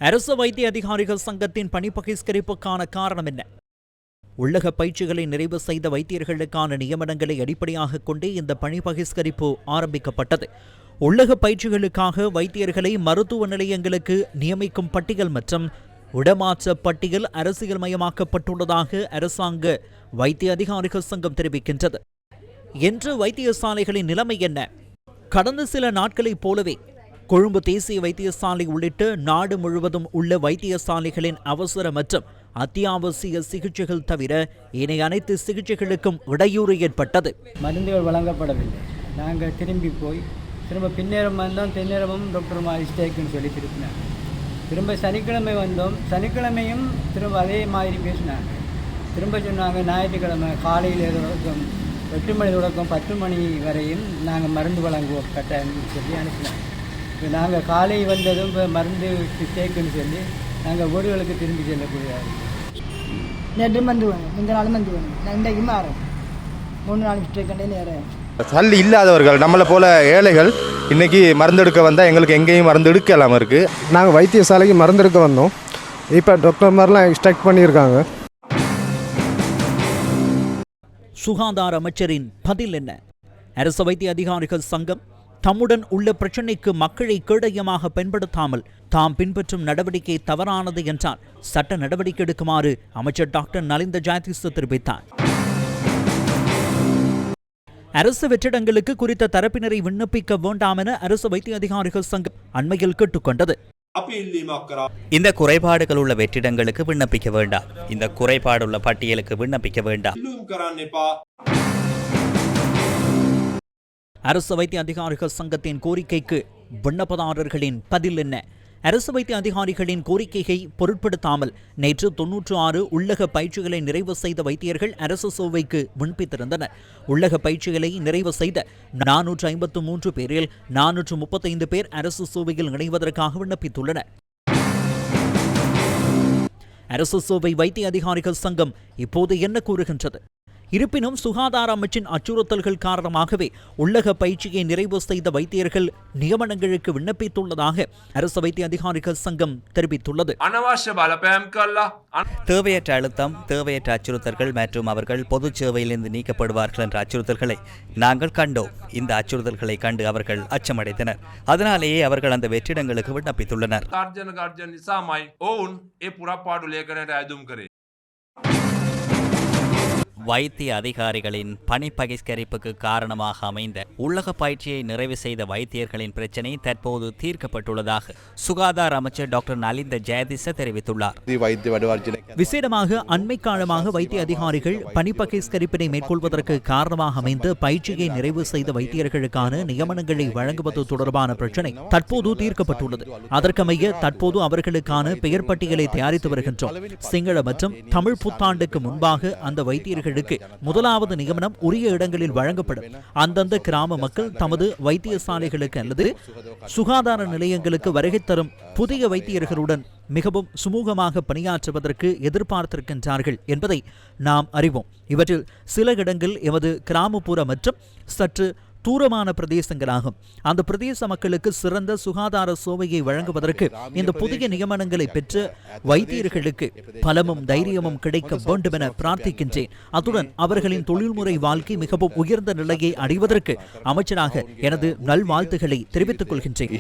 அரசு வைத்திய அதிகாரிகள் சங்கத்தின் பணி பகிஷ்கரிப்புக்கான காரணம் என்ன? உள்ளக பயிற்சிகளை நிறைவு செய்த வைத்தியர்களுக்கான நியமனங்களை அடிப்படையாக கொண்டே இந்த பணி பகிஷ்கரிப்பு ஆரம்பிக்கப்பட்டது. உள்ளக பயிற்சிகளுக்காக வைத்தியர்களை மருத்துவ நிலையங்களுக்கு நியமிக்கும் பட்டியல் மற்றும் இடமாற்ற பட்டியல் அரசியல் மயமாக்கப்பட்டுள்ளதாக அரசாங்க வைத்திய அதிகாரிகள் சங்கம் தெரிவிக்கின்றது. இன்று வைத்தியசாலைகளின் நிலைமை என்ன? கடந்த சில நாட்களைப் போலவே கொழும்பு தேசிய வைத்தியசாலை உள்ளிட்ட நாடு முழுவதும் உள்ள வைத்தியசாலைகளின் அவசர மற்றும் அத்தியாவசிய சிகிச்சைகள் தவிர ஏனைய அனைத்து சிகிச்சைகளுக்கும் இடையூறு ஏற்பட்டது. மருந்துகள் வழங்கப்படவில்லை. நாங்கள் திரும்பி போய் திரும்ப பின்னேரம் வந்தோம். தென்னேரமும் டாக்டர் மாஸ்டேக்குன்னு சொல்லி திருப்பினாங்க. திரும்ப சனிக்கிழமை வந்தோம். சனிக்கிழமையும் திரும்ப அதே மாதிரி பேசினாங்க. திரும்ப சொன்னாங்க ஞாயிற்றுக்கிழமை காலையில் தொடக்கம் 8 மணி தொடக்கம் 10 மணி வரையும் நாங்கள் மருந்து வழங்குவோம் கட்டாயம்னு சொல்லி அனுப்பினாங்க. இப்போ நாங்கள் காலை வந்ததும் இப்போ மருந்து ஸ்டேக்குன்னு சொல்லி நாங்கள் ஊர்களுக்கு திரும்பி செல்லக்கூடிய நேற்று மருந்து வேணும், இந்த நாள் மருந்து வேணும், இன்றைக்கு மாறும் 3 நாள் ஸ்டேக்கண்டே நேரம். சல்லி இல்லாதவர்கள் நம்மளை போல ஏழைகள் இன்றைக்கி மருந்தெடுக்க வந்தால் எங்களுக்கு எங்கேயும் மருந்து எடுக்க இல்லாமல் இருக்குது. நாங்கள் வைத்தியசாலைக்கு மருந்தெடுக்க வந்தோம். இப்போ டாக்டர் மாதிரிலாம் எக்ஸ்ட்ராக்ட் பண்ணியிருக்காங்க. சுகாதார அமைச்சரின் பதில் என்ன? அரசு வைத்திய அதிகாரிகள் சங்கம் தம்முடன் உள்ள பிரச்சினைக்கு மக்களை கேடயமாக பயன்படுத்தாமல் தாம் பின்பற்றும் நடவடிக்கை தவறானது என்றால் சட்ட நடவடிக்கை எடுக்குமாறு அமைச்சர் டாக்டர் நலிந்த ஜெயதிச தெரிவித்தார். அரசு வெற்றிடங்களுக்கு குறித்த தரப்பினரை விண்ணப்பிக்க வேண்டாம் என அரசு வைத்திய அதிகாரிகள் சங்கம் அண்மையில் கேட்டுக்கொண்டது. இந்த குறைபாடுகள் உள்ள வெற்றிடங்களுக்கு விண்ணப்பிக்க வேண்டாம், இந்த குறைபாடுள்ள பட்டியலுக்கு விண்ணப்பிக்க வேண்டாம். அரசு வைத்திய அதிகாரிகள் சங்கத்தின் கோரிக்கைக்கு விண்ணப்பதாரர்களின் பதில் என்ன? அரசு வைத்திய அதிகாரிகளின் கோரிக்கையை பொருட்படுத்தாமல் நேற்று 96 உள்ளக பயிற்சிகளை நிறைவு செய்த வைத்தியர்கள் அரசு சேவைக்கு விண்ணப்பித்திருந்தனர். உள்ளக பயிற்சிகளை நிறைவு செய்த 453 பேரில் 435 பேர் அரசு சேவையில் இணைவதற்காக விண்ணப்பித்துள்ளனர். அரசு சேவை வைத்திய அதிகாரிகள் சங்கம் இப்போது என்ன கூறுகின்றது? இருப்பினும் சுகாதார அமைச்சின் அச்சுறுத்தல்கள் காரணமாகவே உள்ளக பயிற்சியை நிறைவு செய்த வைத்தியர்கள் நியமனங்களுக்கு விண்ணப்பித்துள்ளதாக அரசு வைத்திய அதிகாரிகள் சங்கம் தெரிவித்துள்ளது. தேவையற்ற அழுத்தம், தேவையற்ற அச்சுறுத்தல்கள் மற்றும் அவர்கள் பொது சேவையிலிருந்து நீக்கப்படுவார்கள் என்ற அச்சுறுத்தல்களை நாங்கள் கண்டோம். இந்த அச்சுறுத்தல்களை கண்டு அவர்கள் அச்சமடைந்தனர். அதனாலேயே அவர்கள் அந்த வெற்றிடங்களுக்கு விண்ணப்பித்துள்ளனர். வைத்திய அதிகாரிகளின் பணி பகிஷ்கரிப்புக்கு காரணமாக அமைந்த உள்ளக பயிற்சியை நிறைவு செய்த வைத்தியர்களின் பிரச்சினை தற்போது தீர்க்கப்பட்டுள்ளதாக சுகாதார அமைச்சர் டாக்டர் நலிந்த ஜெயதிச தெரிவித்துள்ளார். விசேடமாக அண்மை காலமாக வைத்திய அதிகாரிகள் பணி பகிஷ்கரிப்பினை மேற்கொள்வதற்கு காரணமாக அமைந்த பயிற்சியை நிறைவு செய்த வைத்தியர்களுக்கான நியமனங்களை வழங்குவது தொடர்பான பிரச்சினை தற்போது தீர்க்கப்பட்டுள்ளது. அதற்கமைய தற்போது அவர்களுக்கான பெயர் பட்டியலை தயாரித்து வருகின்றோம். சிங்கள மற்றும் தமிழ் புத்தாண்டுக்கு முன்பாக அந்த வைத்தியர்கள் முதலாவது நியமனம் உரிய இடங்களில் வழங்கப்படும். அந்தந்த கிராம மக்கள் தமது வைத்தியசாலைகளுக்கு அல்லது சுகாதார நிலையங்களுக்கு வருகை தரும் புதிய வைத்தியர்களுடன் மிகவும் சுமூகமாக பணியாற்றுவதற்கு எதிர்பார்த்திருக்கின்றார்கள் என்பதை நாம் அறிவோம். இவற்றில் சில இடங்கள் எமது கிராமப்புற மற்றும் சற்று தூரமான பிரதேசங்களாகும். அந்த பிரதேச மக்களுக்கு சிறந்த சுகாதார சேவையை வழங்குவதற்கு இந்த புதிய நியமனங்களை பெற்ற வைத்தியர்களுக்கு பலமும் தைரியமும் கிடைக்க வேண்டும் என பிரார்த்திக்கின்றேன். அத்துடன் அவர்களின் தொழில்முறை வாழ்க்கை மிகவும் உயர்ந்த நிலையை அடைவதற்கு அமைச்சராக எனது நல்வாழ்த்துக்களை தெரிவித்துக் கொள்கின்றேன்.